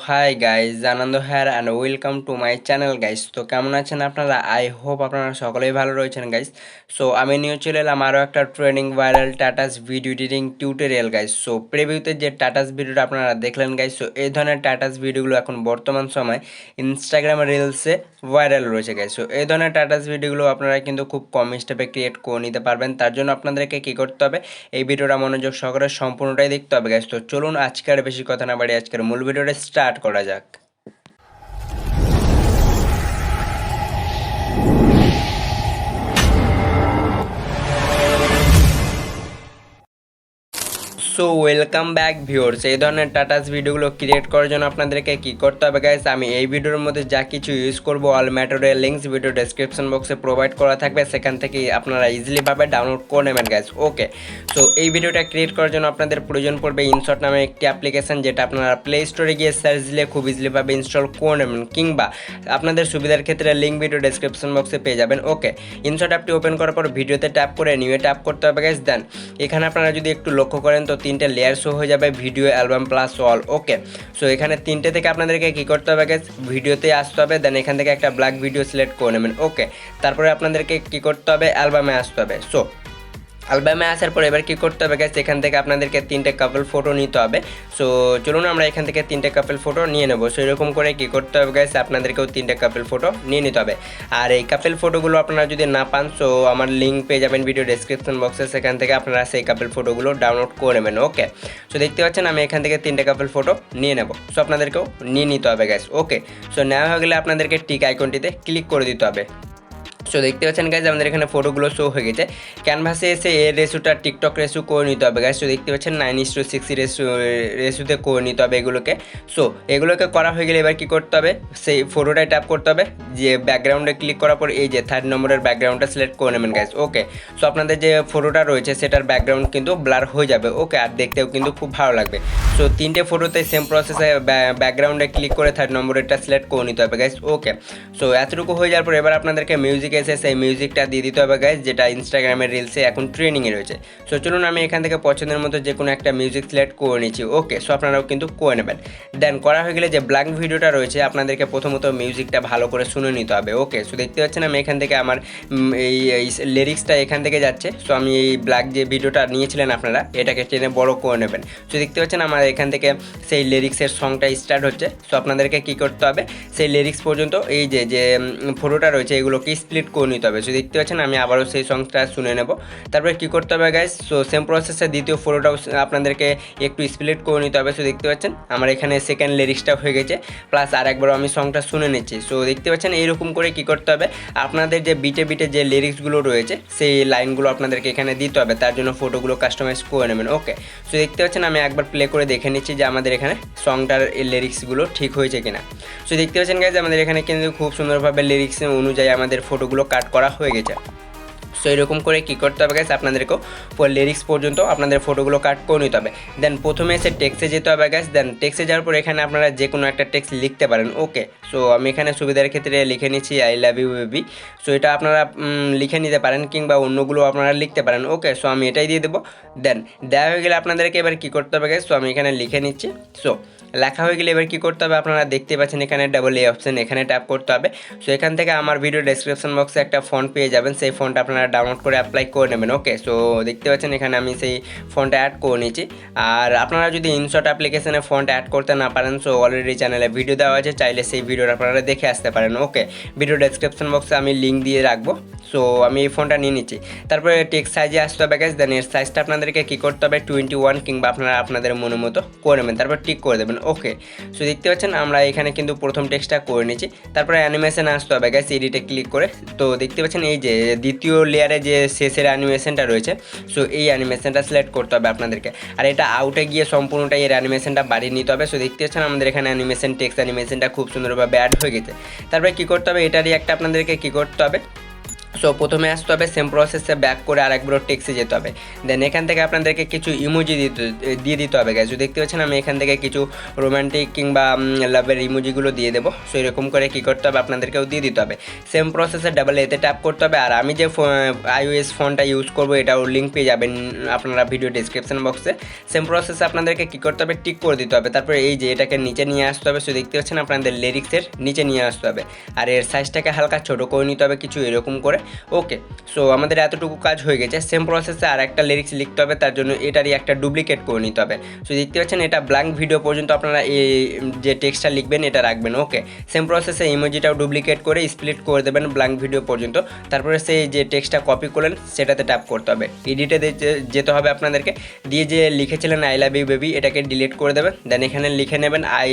High guys, Anand here and welcome to my channel guys. তো কেমন আছেন আপনারা? আই হোপ আপনারা সকলেই ভালো রয়েছেন গাইজ। সো আমি নিয়ে চলে এলাম আরও একটা training viral status video editing tutorial guys. So প্রিভিউতে যে টাটাস ভিডিওটা আপনারা দেখলেন গাইজ, সো এই ধরনের টাটাস ভিডিওগুলো এখন বর্তমান সময় ইনস্টাগ্রাম রিলসে ভাইরাল রয়েছে গাইজ। সো এই ধরনের টাটাস ভিডিওগুলো আপনারা কিন্তু খুব কম স্টেপে ক্রিয়েট করে নিতে পারবেন। তার জন্য আপনাদেরকে কী করতে হবে, এই ভিডিওটা মনোযোগ সহকারে সম্পূর্ণটাই দেখতে হবে গাইজ। তো চলুন আজকের বেশি কথা না বাড়িয়ে আজকের মূল ভিডিওটা স্টার্ট করা যাক। So welcome back viewers. এই ধরনের টাটাস ভিডিওগুলো ক্রিয়েট করার জন্য আপনাদেরকে কী করতে হবে গাইস, আমি এই ভিডিওর মধ্যে যা কিছু ইউজ করবো অল ম্যাটারের লিঙ্কস ভিডিও ডেসক্রিপশন বক্সে প্রোভাইড করা থাকবে, সেখান থেকে আপনারা ইজিলিভাবে ডাউনলোড করে নেবেন গাইস। ওকে, সো এই ভিডিওটা ক্রিয়েট করার জন্য আপনাদের প্রয়োজন পড়বে ইনশট নামে একটি অ্যাপ্লিকেশন, যেটা আপনারা প্লে স্টোরে গিয়ে সার্চ দিলে খুব ইজিলিভাবে ইনস্টল করে নেবেন, কিংবা আপনাদের সুবিধার ক্ষেত্রে লিঙ্ক ভিডিও ডেসক্রিপশন বক্সে পেয়ে যাবেন। ওকে, ইনশট অ্যাপটি ওপেন করার পর ভিডিওতে ট্যাপ করে নিউয়ে ট্যাপ করতে হবে গাইস। দেন এখানে আপনারা যদি একটু লক্ষ্য করেন তো তিনটে লেয়ার শো হয়ে যাবে, ভিডিও, অ্যালবাম প্লাস অল। ওকে, সো এখানে তিনটে থেকে আপনাদেরকে কী করতে হবে গাইস, ভিডিওতে আসতে হবে। দেন এখান থেকে একটা ব্ল্যাক ভিডিও সিলেক্ট করে নেবেন। ওকে, তারপরে আপনাদেরকে কী করতে হবে, অ্যালবামে আসতে হবে। সো অ্যালবামে আসার পর এবার কী করতে হবে গাইস, এখান থেকে আপনাদেরকে তিনটে কাপল ফটো নিতে হবে। সো চলুন আমরা এখান থেকে তিনটে কাপল ফটো নিয়ে নেবো। সো এরকম করে কী করতে হবে গাইস, আপনাদেরকেও তিনটে কাপল ফটো নিয়ে নিতে হবে। আর এই কাপল ফটোগুলো আপনারা যদি না পান, সো আমার লিঙ্ক পেয়ে যাবেন ভিডিও ডেসক্রিপশন বক্সে, সেখান থেকে আপনারা সেই কাপল ফটোগুলো ডাউনলোড করে নেবেন। ওকে, সো দেখতে পাচ্ছেন আমি এখান থেকে তিনটে কাপল ফটো নিয়ে নেব। সো আপনাদেরকেও নিয়ে নিতে হবে গাইস। ওকে, সো নেওয়া হয়ে গেলে আপনাদেরকে টিক আইকনটিতে ক্লিক করে দিতে হবে। সো দেখতে পাচ্ছেন গাইজ আমাদের এখানে ফটোগুলো শো হয়ে গেছে। ক্যানভাসে এসে এর রেসুটা টিকটক রেসু করে নিতে হবে গাইজ। সো দেখতে পাচ্ছেন 9:6 রেসুতে করে নিতে হবে এগুলোকে। সো এগুলোকে করা হয়ে গেলে এবার কী করতে হবে, সেই ফটোটায় ট্যাপ করতে হবে, যে ব্যাকগ্রাউন্ডে ক্লিক করার পর এই যে 3rd নম্বরের ব্যাকগ্রাউন্ডটা সিলেক্ট করে নেবেন গাইজ। ওকে, সো আপনাদের যে ফটোটা রয়েছে সেটার ব্যাকগ্রাউন্ড কিন্তু ব্লার হয়ে যাবে। ওকে, আর দেখতেও কিন্তু খুব ভালো লাগবে। সো তিনটে ফটোতে সেম প্রসেসে ব্যাকগ্রাউন্ডে ক্লিক করে 3rd নম্বরেরটা সিলেক্ট করে নিতে হবে গাইজ। ওকে, সো এতটুকু হয়ে যাওয়ার পর এবার আপনাদেরকে মিউজিক এসে সেই মিউজিকটা দিয়ে দিতে হবে গাইজ, যেটা ইনস্টাগ্রামের রিলসে এখন ট্রেনিংয়ে রয়েছে। সো চলুন আমি এখান থেকে পছন্দের মতো যে কোনো একটা মিউজিক সিলেক্ট করে নিচ্ছি। ওকে, সো আপনারাও কিন্তু করে নেবেন। দেন করা হয়ে গেলে যে ব্ল্যাঙ্ক ভিডিওটা রয়েছে আপনাদেরকে প্রথমত মিউজিকটা ভালো করে শুনে নিতে হবে। ওকে, সো দেখতে পাচ্ছেন আমি এখান থেকে আমার এই লিরিক্সটা এখান থেকে যাচ্ছে। সো আমি এই ব্ল্যাক যে ভিডিওটা নিয়েছিলেন আপনারা, এটাকে টেনে বড় করে নেবেন। সো দেখতে পাচ্ছেন আমার এখান থেকে সেই লিরিক্সের সংটা স্টার্ট হচ্ছে। সো আপনাদেরকে কী করতে হবে, সেই লিরিক্স পর্যন্ত এই যে ফটোটা রয়েছে এগুলোকে স্প্লিট করে নিতে হবে। সো দেখতে পাচ্ছেন আমি আবারও সেই সংটা শুনে নেব। তারপরে কী করতে হবে গাইস, সো সেম প্রসেসে দ্বিতীয় ফটোটাও আপনাদেরকে একটু স্প্লিট করে নিতে হবে। সো দেখতে পাচ্ছেন আমার এখানে সেকেন্ড লিরিক্সটা হয়ে গেছে, প্লাস আর একবারও আমি সংটা শুনে নিচ্ছি। সো দেখতে পাচ্ছেন এইরকম করে কী করতে হবে, আপনাদের যে বিটে যে লিরিক্সগুলো রয়েছে সেই লাইনগুলো আপনাদেরকে এখানে দিতে হবে। তার জন্য ফটোগুলো কাস্টমাইজ করে নেবেন। ওকে, সো দেখতে পাচ্ছেন আমি একবার প্লে করে দেখে নিচ্ছি যে আমাদের এখানে সংটার লিরিক্সগুলো ঠিক হয়েছে কিনা। সো দেখতে পাচ্ছেন গাইজ আমাদের এখানে কিন্তু খুব সুন্দরভাবে লিরিক্স অনুযায়ী আমাদের ফটোগুলো কাট করা হয়ে গেছে। সো এরকম করে কী করতে হবে গাইস, আপনাদেরকেও লিরিক্স পর্যন্ত আপনাদের ফটোগুলো কাট করে নিতে হবে। দেন প্রথমে এসে টেক্সটে যেতে হবে গাইস। দেন টেক্সটে যাওয়ার পর এখানে আপনারা যে কোনো একটা টেক্সট লিখতে পারেন। ওকে, সো আমি এখানে সুবিধার ক্ষেত্রে লিখে নিচ্ছি I love you baby. So এটা আপনারা লিখে নিতে পারেন, কিংবা অন্যগুলো আপনারা লিখতে পারেন। ওকে, সো আমি এটাই দিয়ে দেবো। দেন দেওয়া হয়ে গেলে আপনাদেরকে এবার কী করতে হবে গাইস, সো আমি এখানে লিখে নিচ্ছি। সো লেখা হয়ে গেলে এবার কী করতে হবে, আপনারা দেখতে পাচ্ছেন এখানে ডাবল এ অপশান, এখানে ট্যাপ করতে হবে। সো এখান থেকে আমার ভিডিও ডেসক্রিপশন বক্সে একটা ফন্ট পেয়ে যাবেন, সেই ফন্ট আপনারা ডাউনলোড করে অ্যাপ্লাই করে নেবেন। ওকে, সো দেখতে পাচ্ছেন এখানে আমি সেই ফন্টটা অ্যাড করে নিয়েছি। আর আপনারা যদি ইনশট অ্যাপ্লিকেশনে ফন্ট অ্যাড করতে না পারেন, সো অলরেডি চ্যানেলে ভিডিও দেওয়া আছে, চাইলে সেই ভিডিওটা আপনারা দেখে আসতে পারেন। ওকে, ভিডিও ডেসক্রিপশন বক্সে আমি লিঙ্ক দিয়ে রাখবো। সো আমি এই ফোনটা নিয়ে নিচ্ছি। তারপরে টেক্সট সাইজে আসতে হবে গাইস। দেন এর সাইজটা আপনাদেরকে কী করতে হবে, 21, কিংবা আপনারা আপনাদের মনের মতো করে নেবেন, তারপর টিক করে দেবেন। ওকে, সো দেখতে পাচ্ছেন আমরা এখানে কিন্তু প্রথম টেক্সটটা করে নিচ্ছি। তারপরে অ্যানিমেশন আসতে হবে গাইস, এডিটে ক্লিক করে। তো দেখতে পাচ্ছেন এই যে দ্বিতীয় লেয়ারে যে শেষের অ্যানিমেশনটা রয়েছে, সো এই অ্যানিমেশনটা সিলেক্ট করতে হবে আপনাদেরকে। আর এটা আউটে গিয়ে সম্পূর্ণটাই এর অ্যানিমেশনটা বাড়িয়ে নিতে হবে। সো দেখতে পাচ্ছেন আমাদের এখানে অ্যানিমেশন টেক্সট অ্যানিমেশনটা খুব সুন্দরভাবে অ্যাড হয়ে গেছে। তারপরে কী করতে হবে, এটারই একটা আপনাদেরকে কী করতে হবে, সো প্রথমে আসতে হবে, সেম প্রসেসে ব্যাক করে আরেকবার টেক্সে যেতে হবে। দেন এখান থেকে আপনাদেরকে কিছু ইমোজি দিয়ে দিতে হবে গাইস। দেখতে পাচ্ছেন আমি এখান থেকে কিছু রোমান্টিক কিংবা লাভের ইমোজিগুলো দিয়ে দেবো। সো এরকম করে কী করতে হবে, আপনাদেরকেও দিয়ে দিতে হবে। সেম প্রসেসে ডাবল এতে ট্যাপ করতে হবে। আর আমি যে iOS ফোনটা ইউজ করবো এটাও লিঙ্ক পেয়ে যাবেন আপনারা ভিডিও ডিসক্রিপশন বক্সে। সেম প্রসেসে আপনাদেরকে কী করতে হবে, টিক করে দিতে হবে। তারপরে এই যে এটাকে নিচে নিয়ে আসতে হবে। সো দেখতে পাচ্ছেন আপনাদের লিরিক্সের নিচে নিয়ে আসতে হবে। আর এর সাইজটাকে হালকা ছোটো করে নিতে হবে কিছু এরকম করে। ওকে, সো আমাদের এতটুকু কাজ হয়ে গেছে। সেম প্রসেসে আর একটা লিরিক্স লিখতে হবে, তার জন্য এটারই একটা ডুপ্লিকেট করে নিতে হবে। সো দেখতে পাচ্ছেন এটা ব্ল্যাঙ্ক ভিডিও পর্যন্ত আপনারা এই যে টেক্সটটা লিখবেন এটা রাখবেন। ওকে, সেম প্রসেসে ইমোজিটাও ডুপ্লিকেট করে স্প্লিট করে দেবেন ব্ল্যাঙ্ক ভিডিও পর্যন্ত। তারপরে সেই যে টেক্সটটা কপি করলেন সেটাতে ট্যাপ করতে হবে, এডিটে যেতে হবে আপনাদেরকে, দিয়ে যে লিখেছিলেন আই লাভ ইউ বেবি এটাকে ডিলিট করে দেবেন। দেন এখানে লিখে নেবেন I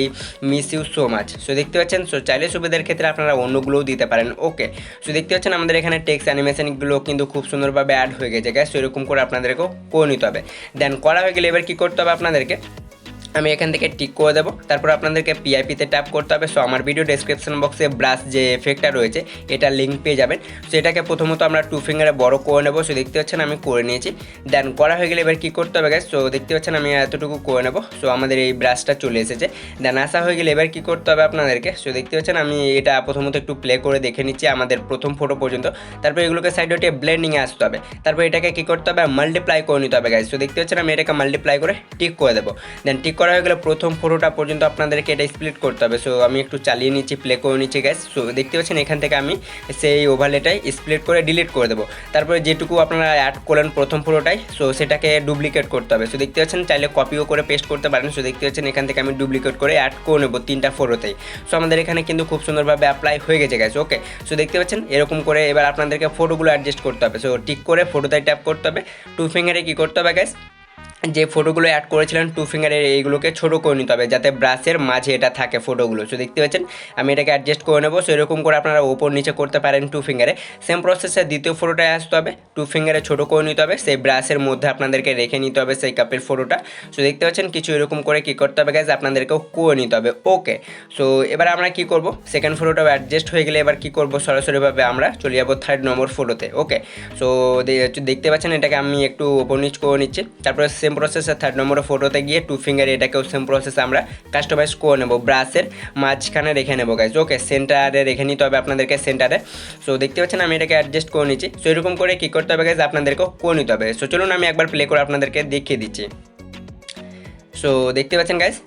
miss you so much. So দেখতে পাচ্ছেন, সো চাইলে সুবিধার ক্ষেত্রে আপনারা অন্যগুলোও দিতে পারেন। ওকে, সো দেখতে পাচ্ছেন আমাদের এখানে টেক্সট অ্যানিমেশনগুলো কিন্তু খুব সুন্দরভাবে অ্যাড হয়ে গেছে গাইস। সো এরকম করে আপনাদেরকেও করে নিতে হবে। দেন করা হয়ে গেলে এবার কী করতে হবে আপনাদেরকে, আমি এখান থেকে টিক করে দেবো। তারপর আপনাদেরকে পিআইপিতে ট্যাপ করতে হবে। সো আমার ভিডিও ডেসক্রিপশন বক্সে ব্রাশ যে এফেক্টটা রয়েছে এটা লিঙ্ক পেয়ে যাবেন। সো এটাকে প্রথমত আমরা 2 ফিঙ্গারে বড় করে নেবো। সো দেখতে পাচ্ছেন আমি করে নিয়েছি। দেন করা হয়ে গেলে এবার কী করতে হবে গাইস, সো দেখতে পাচ্ছেন আমি এতটুকু করে নেবো। সো আমাদের এই ব্রাশটা চলে এসেছে। দেন আসা হয়ে গেলে এবার কী করতে হবে আপনাদেরকে, সো দেখতে পাচ্ছেন আমি এটা প্রথমত একটু প্লে করে দেখে নিচ্ছি আমাদের প্রথম ফটো পর্যন্ত। তারপর এগুলোকে সাইডে উঠিয়ে ব্লেন্ডিংয়ে আসতে হবে। তারপর এটাকে কী করতে হবে, মাল্টিপ্লাই করে নিতে হবে গাইস। সো দেখতে পাচ্ছেন আমি এটাকে মাল্টিপ্লাই করে টিক করে দেবো। দেন টিক করা হয়ে গেলে প্রথম ফটোটা পর্যন্ত আপনাদেরকে এটা স্প্লিট করতে হবে। সো আমি একটু চালিয়ে নিচ্ছি, প্লে করে নিচ্ছি গাইস। সো দেখতে পাচ্ছেন এখান থেকে আমি সেই ওভারলেটাই স্প্লিট করে ডিলিট করে দেবো। তারপরে যেটুকু আপনারা অ্যাড করলেন প্রথম ফটোটাই, সো সেটাকে ডুপ্লিকেট করতে হবে। সো দেখতে পাচ্ছেন চাইলে কপিও করে পেস্ট করতে পারেন। সো দেখতে পাচ্ছেন এখান থেকে আমি ডুপ্লিকেট করে অ্যাড করে নেবো 3টা ফটোতেই। সো আমাদের এখানে কিন্তু খুব সুন্দরভাবে অ্যাপ্লাই হয়ে গেছে গাইস। ওকে, সো দেখতে পাচ্ছেন এরকম করে এবার আপনাদেরকে ফটোগুলো অ্যাডজাস্ট করতে হবে। সো টিক করে ফটোটাই ট্যাপ করতে হবে। 2 ফিঙ্গারে কী করতে হবে গাইস, যে ফটোগুলো অ্যাড করেছিলেন 2 ফিঙ্গারে এইগুলোকে ছোটো করে নিতে হবে যাতে ব্রাশের মাঝে এটা থাকে ফটোগুলো। সো দেখতে পাচ্ছেন আমি এটাকে অ্যাডজাস্ট করে নেবো। সো এরকম করে আপনারা ওপর নিচে করতে পারেন 2 ফিঙ্গারে। সেম প্রসেসে দ্বিতীয় ফটোটায় আসতে হবে, 2 ফিঙ্গারে ছোটো করে নিতে হবে, সেই ব্রাশের মধ্যে আপনাদেরকে রেখে নিতে হবে সেই কাপের ফটোটা। সো দেখতে পাচ্ছেন কিছু এরকম করে কী করতে হবে গাইজ, আপনাদেরকেও করে নিতে হবে। ওকে, সো এবার আমরা কী করব, সেকেন্ড ফটোটাও অ্যাডজাস্ট হয়ে গেলে এবার কী করব, সরাসরিভাবে আমরা চলে যাবো 3rd নম্বর ফটোতে। ওকে, সো দেখতে পাচ্ছেন এটাকে আমি একটু ওপর নিচ করে নিচ্ছি। তারপরে সেম প্রসেসে 3rd নম্বরে ফটোতে গিয়ে 2 ফিঙ্গারে এটাকেও সেম প্রসেসে আমরা কাস্টমাইজ করে নেবো, ব্রাশের মাঝখানে রেখে নেবো গাইজ। ওকে, সেন্টারে রেখে নিতে হবে আপনাদেরকে, সেন্টারে। সো দেখতে পাচ্ছেন আমি এটাকে অ্যাডজাস্ট করে নিচ্ছি। সো এরকম করে কী করতে হবে গাইজ, আপনাদেরকেও করে নিতে হবে। সো চলুন আমি একবার প্লে করে আপনাদেরকে দেখিয়ে দিচ্ছি। সো দেখতে পাচ্ছেন গাইজ,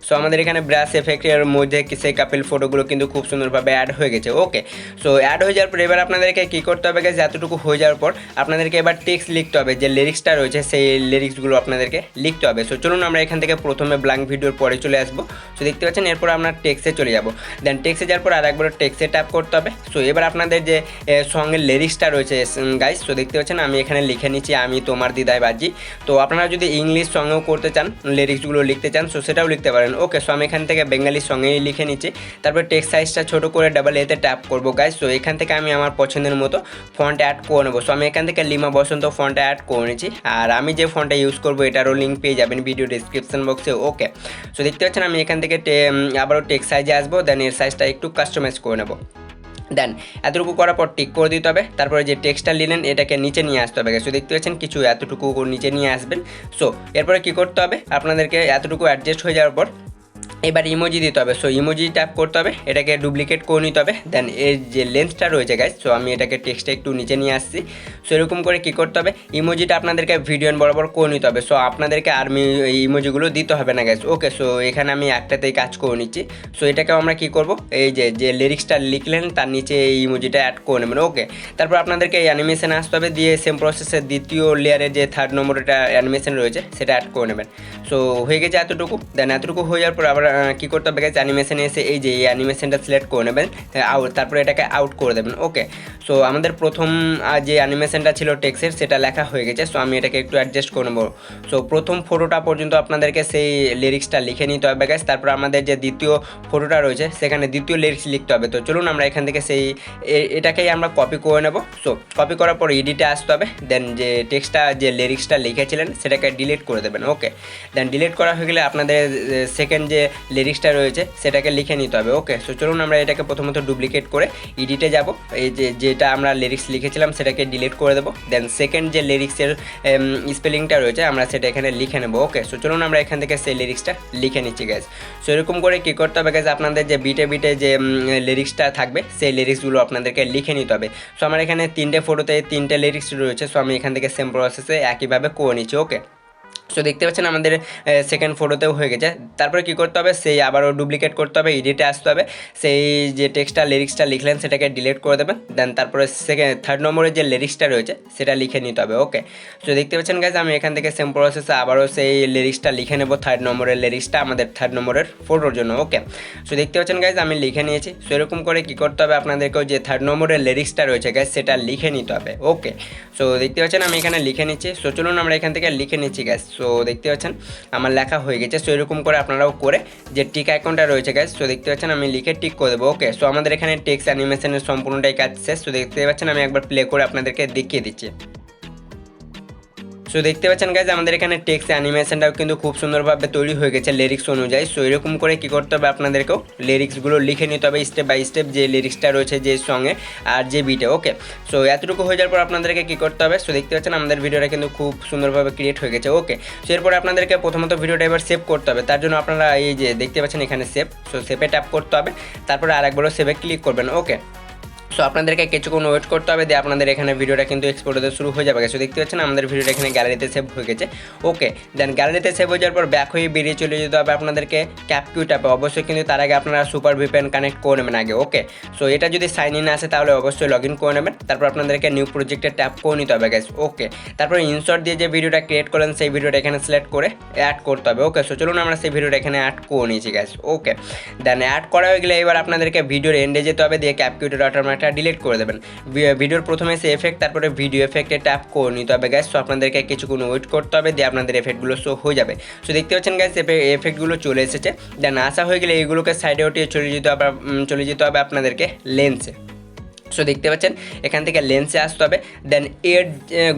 সো আমাদের এখানে ব্রাশ এফেক্টের মধ্যে সেই কাপেল ফটোগুলো কিন্তু খুব সুন্দরভাবে অ্যাড হয়ে গেছে। ওকে, সো অ্যাড হয়ে যাওয়ার পর এবার আপনাদেরকে কী করতে হবে গাইজ, এতটুকু হয়ে যাওয়ার পর আপনাদেরকে এবার টেক্সট লিখতে হবে, যে লিরিক্সটা রয়েছে সেই লিরিক্সগুলো আপনাদেরকে লিখতে হবে। সো চলুন আমরা এখান থেকে প্রথমে ব্ল্যাঙ্ক ভিডিওর পরে চলে আসবো। সো দেখতে পাচ্ছেন এরপর আমরা টেক্সটে চলে যাব। দেন টেক্সটে যাওয়ার পর আরেকবার টেক্সটে ট্যাপ করতে হবে। সো এবার আপনাদের যে সঙ্গের লিরিক্সটা রয়েছে গাইজ, সো দেখতে পাচ্ছেন আমি এখানে লিখে নিচ্ছি আমি তোমার দিদায় বাজি। তো আপনারা যদি ইংলিশ সঙ্গেও করতে চান, লিরিক্সগুলো লিখতে চান, সো সেটাও লিখতে পারেন। ওকে, সো আমি এখান থেকে বেঙ্গালির সঙ্গেই লিখে নিচ্ছি। তারপর টেক্সট সাইজটা ছোটো করে ডাবল এতে ট্যাপ করবো গাইজ। সো এখান থেকে আমি আমার পছন্দের মতো ফন্ট অ্যাড করে নেবো। সো আমি এখান থেকে লিমা বসন্ত ফন্টটা অ্যাড করে নিচ্ছি। আর আমি যে ফন্টটা ইউজ করবো এটারও লিঙ্ক পেয়ে যাবেন ভিডিও ডিসক্রিপশন বক্সে। ওকে, সো দেখতে পাচ্ছেন আমি এখান থেকে আবারও টেক্সট সাইজে আসবো। দেন এর সাইজটা একটু কাস্টমাইজ করে নেবো। দেন এতটুকু করার পর টিক করে দিতে হবে। তারপরে যে টেক্সটটা নিলেন এটাকে নিচে নিয়ে আসতে হবে। সো দেখতে পাচ্ছেন কিছু এতটুকু নিচে নিয়ে আসবেন। সো এরপরে কী করতে হবে, আপনাদেরকে এতটুকু অ্যাডজাস্ট হয়ে যাওয়ার পর এবার ইমোজি দিতে হবে। সো ইমোজি ট্যাপ করতে হবে, এটাকে ডুপ্লিকেট করে নিতে হবে। দেন এর যে লেন্সটা রয়েছে গাইজ, সো আমি এটাকে টেক্সটে একটু নিচে নিয়ে আসছি। সো এরকম করে কী করতে হবে, ইমোজিটা আপনাদেরকে ভিডিও বরাবর করে নিতে হবে। সো আপনাদেরকে আর ইমোজিগুলো দিতে হবে না গাইজ। ওকে, সো এখানে আমি একটাতেই কাজ করে নিচ্ছি। সো এটাকেও আমরা কী করব, এই যে লিরিক্সটা লিখলেন তার নিচে এই ইমোজিটা অ্যাড করে নেবেন। ওকে, তারপর আপনাদেরকে এই অ্যানিমেশনে আসতে হবে, দিয়ে সেম প্রসেসের দ্বিতীয় লেয়ারে যে 3rd নম্বর এটা অ্যানিমেশন রয়েছে সেটা অ্যাড করে নেবেন। সো হয়ে গেছে এতটুকু। দেন এতটুকু হয়ে যাওয়ার পর আবার কী করতে হবে গাইজ, অ্যানিমেশনে এসে এই যে এই অ্যানিমেশনটা সিলেক্ট করে নেবেন, আউট, তারপরে এটাকে আউট করে দেবেন। ওকে, সো আমাদের প্রথম যে অ্যানিমেশনটা ছিল টেক্সের সেটা লেখা হয়ে গেছে। সো আমি এটাকে একটু অ্যাডজাস্ট করে নেবো। সো প্রথম ফটোটা পর্যন্ত আপনাদেরকে সেই লিরিক্সটা লিখে নিতে হবে গাইজ। তারপর আমাদের যে দ্বিতীয় ফটোটা রয়েছে সেখানে দ্বিতীয় লিরিক্স লিখতে হবে। তো চলুন আমরা এখান থেকে সেই এটাকেই আমরা কপি করে নেব। সো কপি করার পর এডিটে আসতে হবে। দেন যে টেক্সটটা যে লিরিক্সটা লিখেছিলেন সেটাকে ডিলিট করে দেবেন। ওকে, দেন ডিলিট করা হয়ে গেলে আপনাদের সেকেন্ড যে লিরিক্সটা রয়েছে সেটাকে লিখে নিতে হবে। ওকে, সো চলুন আমরা এটাকে প্রথমত ডুপ্লিকেট করে এডিটে যাব, এই যেটা আমরা লিরিক্স লিখেছিলাম সেটাকে ডিলিট করে দেবো। দেন সেকেন্ড যে লিরিক্সের স্পেলিংটা রয়েছে আমরা সেটা এখানে লিখে নেবো। ওকে, সো চলুন আমরা এখান থেকে সেই লিরিক্সটা লিখে নিচ্ছি গাইজ। সো এরকম করে কী করতে হবে গাইজ, আপনাদের যে বিটে যে লিরিক্সটা থাকবে সেই লিরিক্সগুলো আপনাদেরকে লিখে নিতে হবে। সো আমার এখানে 3টে ফটোতে 3টে লিরিক্স রয়েছে, সো আমি এখান থেকে সেম প্রসেসে একইভাবে করে নিচ্ছি। ওকে, সো দেখতে পাচ্ছেন আমাদের সেকেন্ড ফটোতেও হয়ে গেছে। তারপরে কী করতে হবে, সেই আবারও ডুপ্লিকেট করতে হবে, এডিটে আসতে হবে, সেই যে টেক্সটটা লিরিক্সটা লিখলেন সেটাকে ডিলিট করে দেবেন। দেন তারপরে থার্ড নম্বরের যে লিরিক্সটা রয়েছে সেটা লিখে নিতে হবে। ওকে, সো দেখতে পাচ্ছেন গাইজ আমি এখান থেকে সেম প্রসেসে আবারও সেই লিরিক্সটা লিখে নেব, থার্ড নম্বরের লিরিক্সটা আমাদের থার্ড নম্বরের ফটোর জন্য। ওকে, সো দেখতে পাচ্ছেন গাইজ আমি লিখে নিয়েছি। সো এরকম করে কী করতে হবে, আপনাদেরকেও যে থার্ড নম্বরের লিরিক্সটা রয়েছে গাইজ সেটা লিখে নিতে হবে। ওকে, সো দেখতে পাচ্ছেন আমি এখানে লিখে নিচ্ছি। সো চলুন আমরা এখান থেকে লিখে নিচ্ছি গাইজ। সো দেখতে পাচ্ছেন আমার লেখা হয়ে গেছে। সো এরকম করে আপনারাও করে যে টিক আইকনটা রয়েছে গাইজ, সো দেখতে পাচ্ছেন আমি লিখে টিক করে দেবো। ওকে, সো আমাদের এখানে টেক্সট অ্যানিমেশনের সম্পূর্ণটাই কাজ শেষ। সো দেখতে পাচ্ছেন আমি একবার প্লে করে আপনাদেরকে দেখিয়ে দিচ্ছি। সো দেখতে পাচ্ছেন গাইজ আমাদের এখানে টেক্সট অ্যানিমেশনটাও কিন্তু খুব সুন্দরভাবে তৈরি হয়ে গেছে লিরিক্স অনুযায়ী। সো এরকম করে কী করতে হবে, আপনাদেরকেও লিরিক্সগুলো লিখে নিতে হবে স্টেপ বাই স্টেপ, যে লিরিক্সটা রয়েছে যে সঙ্গে আর যে বিটে। ওকে, সো এতটুকু হয়ে যাওয়ার পর আপনাদেরকে কী করতে হবে, সো দেখতে পাচ্ছেন আমাদের ভিডিওটা কিন্তু খুব সুন্দরভাবে ক্রিয়েট হয়ে গেছে। ওকে, সো এরপরে আপনাদেরকে প্রথমত ভিডিওটা এবার সেভ করতে হবে। তার জন্য আপনারা এই যে দেখতে পাচ্ছেন এখানে সেভ, সো সেভে ট্যাপ করতে হবে, তারপরে আরেকবারও সেভে ক্লিক করবেন। ওকে, সো আপনাদেরকে কিছুক্ষণ ওয়েট করতে হবে, দিয়ে আপনাদের এখানে ভিডিওটা কিন্তু এক্সপোর্ট হতে শুরু হয়ে যাবে। সো দেখতে পাচ্ছেন আমাদের ভিডিওটা এখানে গ্যালারিতে সেভ হয়ে গেছে। ওকে, দেন গ্যালারিতে সেভ হয়ে যাওয়ার পর ব্যাক হয়ে বেরিয়ে চলে যেতে হবে আপনাদেরকে ক্যাপকিউ ট্যাপে। অবশ্যই কিন্তু তার আগে আপনারা সুপার ভিপিএন কানেক্ট করে নেবেন আগে। ওকে, সো এটা যদি সাইন ইন আসে তাহলে অবশ্যই লগ ইন করে নেবেন। তারপর আপনাদেরকে নিউ প্রজেক্টে ট্যাপ করে নিতে হবে গাইস। ওকে, তারপর ইনশট দিয়ে যে ভিডিওটা ক্রিয়েট করলেন সেই ভিডিওটা এখানে সিলেক্ট করে অ্যাড করতে হবে। ওকে, সো চলুন আমরা সেই ভিডিওটা এখানে অ্যাড করে নিয়েছি গাইস। ওকে, দেন অ্যাড করা হয়ে গেলে এবার আপনাদেরকে ভিডিওর এন্ডে যেতে হবে, দিয়ে ক্যাপকিউটের অটোমেটিকটা ডিলিট করে দেবেন। ভিডিওর প্রথমে এসে এফেক্ট, তারপরে ভিডিও এফেক্টে ট্যাপ করে নিতে হবে গাইস। সো আপনাদেরকে কিছুক্ষণ ওয়েট করতে হবে, দিয়ে আপনাদের এফেক্টগুলো শো হয়ে যাবে। সো দেখতে পাচ্ছেন গাইস এফেক্টগুলো চলে এসেছে। দেন আসা হয়ে গেলে এইগুলোকে সাইডে উঠিয়ে চলে যেতে হবে আপনাদেরকে লেন্সে। সো দেখতে পাচ্ছেন এখান থেকে লেন্সে আসতে হবে। দেন এড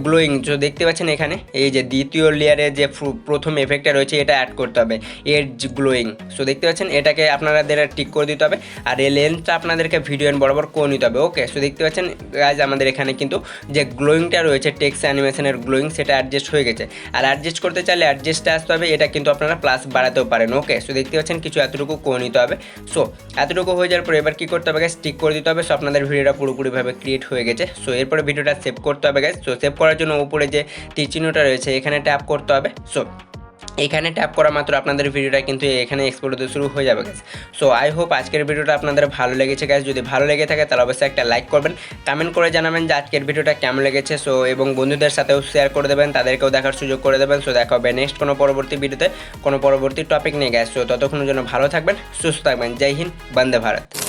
গ্লোয়িং, সো দেখতে পাচ্ছেন এখানে এই যে দ্বিতীয় লেয়ারে যে প্রথম এফেক্টটা রয়েছে এটা অ্যাড করতে হবে, এড গ্লোয়িং। সো দেখতে পাচ্ছেন এটাকে আপনাদের টিক করে দিতে হবে, আর এই লেন্সটা আপনাদেরকে ভিডিও বরাবর করে নিতে হবে। ওকে, সো দেখতে পাচ্ছেন গাইজ আমাদের এখানে কিন্তু যে গ্লোয়িংটা রয়েছে টেক্সট অ্যানিমেশনের গ্লোয়িং সেটা অ্যাডজাস্ট হয়ে গেছে। আর অ্যাডজাস্ট করতে চাইলে অ্যাডজাস্টে আসতে হবে, এটা কিন্তু আপনারা প্লাস বাড়াতেও পারেন। ওকে, সো দেখতে পাচ্ছেন কিছু এতটুকু করে নিতে হবে। সো এতটুকু হয়ে যাওয়ার পর এবার কী করতে হবে গাইজ, টিক করে দিতে হবে। সো আপনাদের ভিডিওটা পুরোপুরিভাবে ক্রিয়েট হয়ে গেছে। সো এরপরে ভিডিওটা সেভ করতে হবে গাইজ। সো সেভ করার জন্য উপরে যে তীর চিহ্নটা রয়েছে এখানে ট্যাপ করতে হবে। সো এখানে ট্যাপ করা মাত্র আপনাদের ভিডিওটা কিন্তু এখানে এক্সপোর্ট হতে শুরু হয়ে যাবে গাইজ। সো আই হোপ আজকের ভিডিওটা আপনাদের ভালো লেগেছে গাইজ। যদি ভালো লেগে থাকে তাহলে অবশ্যই একটা লাইক করবেন, কমেন্ট করে জানাবেন যে আজকের ভিডিওটা কেমন লেগেছে। সো এবং বন্ধুদের সাথেও শেয়ার করে দেবেন, তাদেরকেও দেখার সুযোগ করে দেবেন। সো দেখা হবে নেক্সট কোনো পরবর্তী ভিডিওতে কোনো পরবর্তী টপিক নিয়ে গাইজ। সো ততক্ষণের জন্য ভালো থাকবেন, সুস্থ থাকবেন। জয় হিন্দ, বন্দে ভারত।